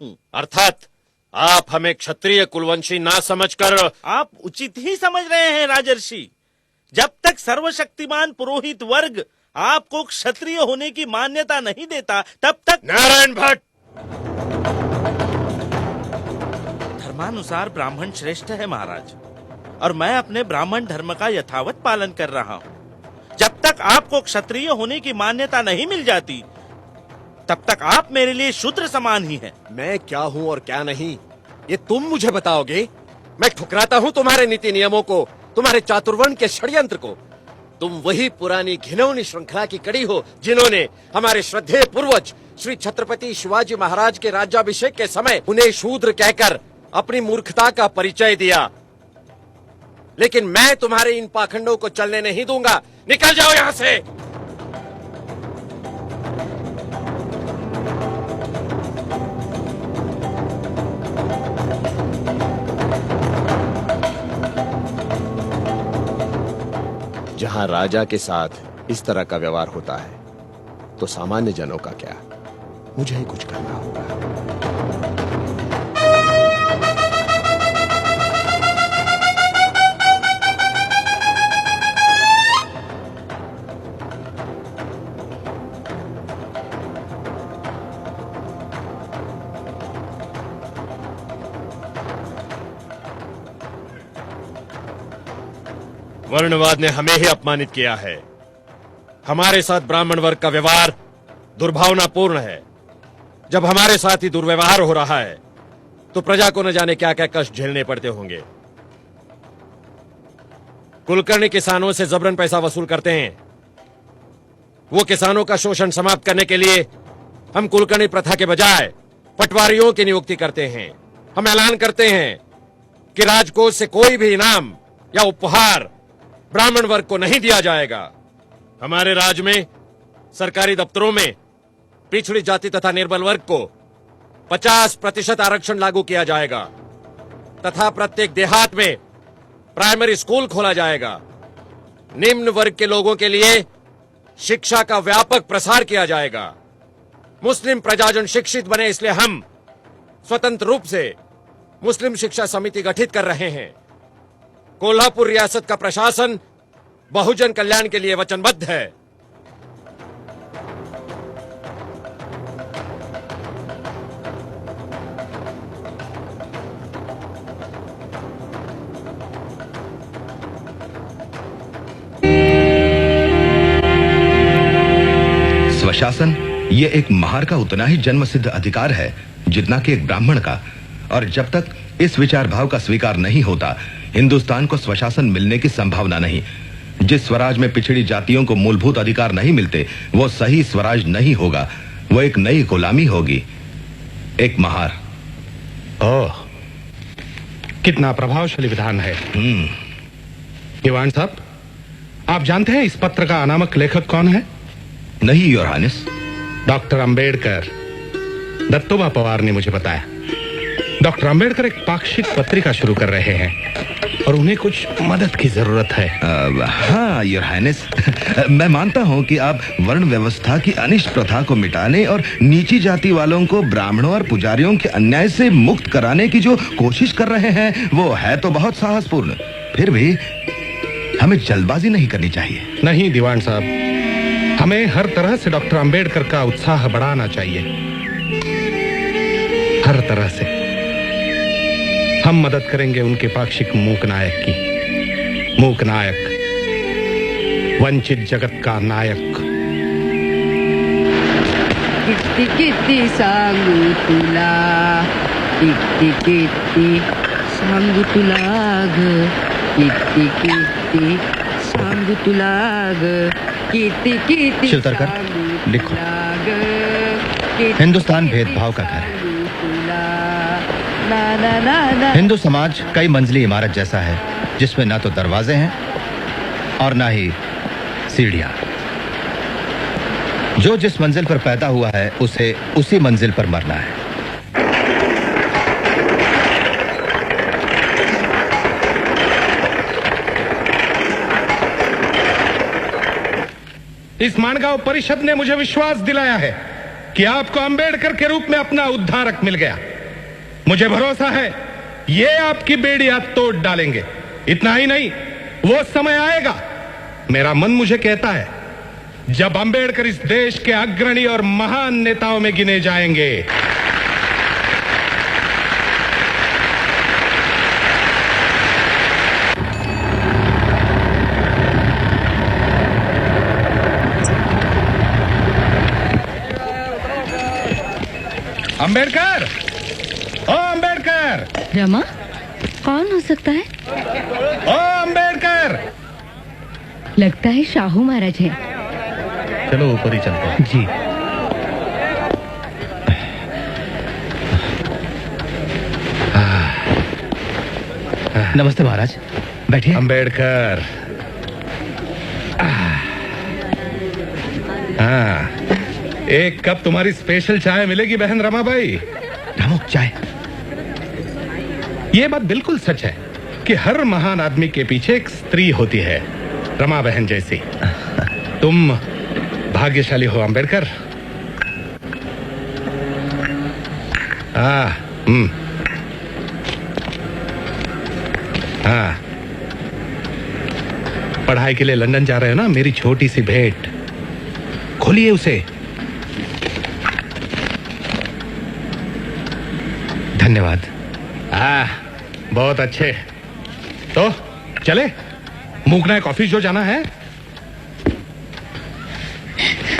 हूँ। अर्थात आप हमें क्षत्रिय कुलवंशी ना समझकर। आप उचित ही समझ रहे हैं राजर्षि। जब तक सर्वशक्तिमान पुरोहित वर्ग आपको क्षत्रिय होने की मान्यता नहीं देता, तब तक। नारायण भट्ट, धर्मानुसार ब्राह्मण श्रेष्ठ है महाराज, और मैं अपने ब्राह्मण धर्म का यथावत पालन कर रहा हूँ। जब तक आपको क्षत्रिय होने की मान्यता नहीं मिल जाती, तब तक आप मेरे लिए शूद्र समान ही हैं। मैं क्या हूँ और क्या नहीं, ये तुम मुझे बताओगे? मैं ठुकराता हूँ तुम्हारे नीति नियमों को, तुम्हारे चातुर्वर्ण के षड्यंत्र को। तुम वही पुरानी घिनौनी श्रृंखला की कड़ी हो जिन्होंने हमारे श्रद्धेय पूर्वज श्री छत्रपति शिवाजी महाराज के राज्याभिषेक के समय उन्हें शूद्र कहकर अपनी मूर्खता का परिचय दिया। लेकिन मैं तुम्हारे इन पाखंडों को चलने नहीं दूंगा। निकल जाओ यहाँ से। जहां राजा के साथ इस तरह का व्यवहार होता है, तो सामान्य जनों का क्या? मुझे ही कुछ करना होगा। वर्णवाद ने हमें ही अपमानित किया है। हमारे साथ ब्राह्मण वर्ग का व्यवहार दुर्भावनापूर्ण है। जब हमारे साथ ही दुर्व्यवहार हो रहा है, तो प्रजा को न जाने क्या क्या कष्ट झेलने पड़ते होंगे। कुलकर्णी किसानों से जबरन पैसा वसूल करते हैं। वो किसानों का शोषण समाप्त करने के लिए हम कुलकर्णी प्रथा के बजाय पटवारियों की नियुक्ति करते हैं। हम ऐलान करते हैं कि राजकोष से कोई भी इनाम या उपहार ब्राह्मण वर्ग को नहीं दिया जाएगा। हमारे राज्य में सरकारी दफ्तरों में पिछड़ी जाति तथा निर्बल वर्ग को 50% आरक्षण लागू किया जाएगा तथा प्रत्येक देहात में प्राइमरी स्कूल खोला जाएगा। निम्न वर्ग के लोगों के लिए शिक्षा का व्यापक प्रसार किया जाएगा। मुस्लिम प्रजाजन शिक्षित बने, इसलिए हम स्वतंत्र रूप से मुस्लिम शिक्षा समिति गठित कर रहे हैं। कोल्हापुर रियासत का प्रशासन बहुजन कल्याण के लिए वचनबद्ध है। स्वशासन ये एक महार का उतना ही जन्मसिद्ध अधिकार है जितना कि एक ब्राह्मण का, और जब तक इस विचार भाव का स्वीकार नहीं होता, हिंदुस्तान को स्वशासन मिलने की संभावना नहीं। जिस स्वराज में पिछड़ी जातियों को मूलभूत अधिकार नहीं मिलते, वो सही स्वराज नहीं होगा, वो एक नई गुलामी होगी, एक महार। ओह, कितना प्रभावशाली विधान है। दीवान साहब, आप जानते हैं इस पत्र का अनामक लेखक कौन है? नहीं your highness. Doctor Ambedkar. Dattoba Pawar ने मुझे बताया। डॉक्टर अंबेडकर एक पाक्षिक पत्रिका शुरू कर रहे हैं और उन्हें कुछ मदद की जरूरत है। हाँ योर हाइनेस, मैं मानता हूँ कि आप वर्ण व्यवस्था की अनिष्ट प्रथा को मिटाने और नीची जाति वालों को ब्राह्मणों और पुजारियों के अन्याय से मुक्त कराने की जो कोशिश कर रहे हैं, वो है तो बहुत साहसपूर्ण। फिर भी हमें जल्दबाजी नहीं करनी चाहिए। नहीं दीवान साहब, हमें हर तरह से डॉक्टर अंबेडकर का उत्साह बढ़ाना चाहिए, हर तरह से। हम मदद करेंगे उनके पाक्षिक मूक नायक की। मूक नायक, वंचित जगत का नायक। किती किती सांगू तुला, किती किती सांगू तुला ग, किती किती सांगू तुला ग, किती किती। शिवतरकर, लिखो। हिंदुस्तान भेदभाव का घर है। हिंदू समाज कई मंजिली इमारत जैसा है, जिसमें ना तो दरवाजे हैं और ना ही सीढ़ियां। जो जिस मंजिल पर पैदा हुआ है, उसे उसी मंजिल पर मरना है। इस मानगांव परिषद ने मुझे विश्वास दिलाया है कि आपको अंबेडकर के रूप में अपना उद्धारक मिल गया। मुझे भरोसा है ये आपकी बेड़ियां तोड़ डालेंगे। इतना ही नहीं, वो समय आएगा, मेरा मन मुझे कहता है, जब अंबेडकर इस देश के अग्रणी और महान नेताओं में गिने जाएंगे। अंबेडकर, ओ अंबेडकर, रमा, कौन हो सकता है? ओ अंबेडकर। लगता है शाहू महाराज हैं। चलो ऊपर ही चलते हैं। जी। नमस्ते महाराज, बैठिए। अंबेडकर, हाँ, एक कप तुम्हारी स्पेशल चाय मिलेगी बहन रमाबाई। रामू, चाय। ये बात बिल्कुल सच है कि हर महान आदमी के पीछे एक स्त्री होती है, रमा बहन जैसी। तुम भाग्यशाली हो अंबेडकर। हाँ, हाँ, पढ़ाई के लिए लंदन जा रहे हो ना? मेरी छोटी सी भेंट, खोलिए उसे। धन्यवाद। बहुत अच्छे। तो चले, मूकना है कॉफी जो जाना है।